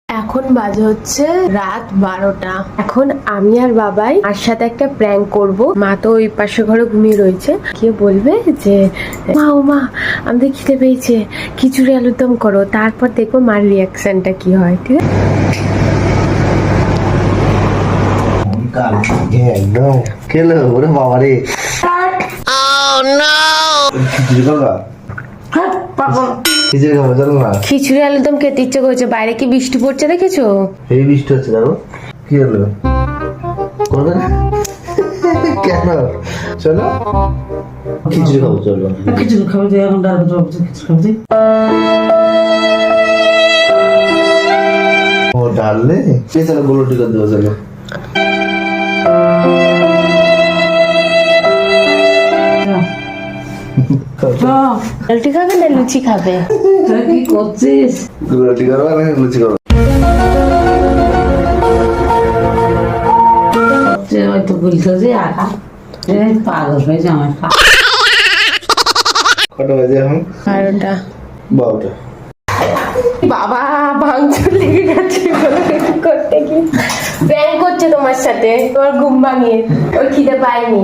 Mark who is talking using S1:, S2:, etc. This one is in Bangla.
S1: এখন বাজে হচ্ছে রাত 12টা। এখন আমি আর বাবাই আর সাথে একটা প্র্যাঙ্ক করব। মা তো ওই পাশে ঘরে ঘুমিয়ে রয়েছে। কে বলবে যে মা ও মা আমাদের খিদে পেয়েছে, খিচুড়ি আলুর দম করো। তারপর দেখবো মার রিয়াকশনটা কি হয়। ঠিক আছে,
S2: একদম খেলো ওরে বাবা রে। খিচুড়ি খাবো চলো না।
S1: খিচুড়ি আলুর দম খেতে ইচ্ছে করছে। বাইরে কি বৃষ্টি পড়ছে দেখেছো?
S2: এই বৃষ্টি হচ্ছে দেখো। কি হলো করবে না কেন? চলো খিচুড়ি খাবো চলো।
S3: খিচুড়ি খাবি তুই এখন ডাল খিচুড়ি খাবি।
S2: ও ডাললে সে চলো গোলটি করে দেবো চলো।
S1: রুটি খাবে না লুচি খাবে?
S3: কি করছিস?
S2: গোলটি করো আর লুচি করো।
S3: হয়তো বলছো যে আঁকা পাগল হয়েছে আমার।
S2: কটা বাজে এখন?
S1: 12টা।
S2: 12টা।
S1: বাবা ভাঙচুর লেগে গেছে করতে কি প্র্যাঙ্ক করছে তোমার সাথে, তোমার ঘুম ভাঙিয়ে। ওই খিদে পাইনি।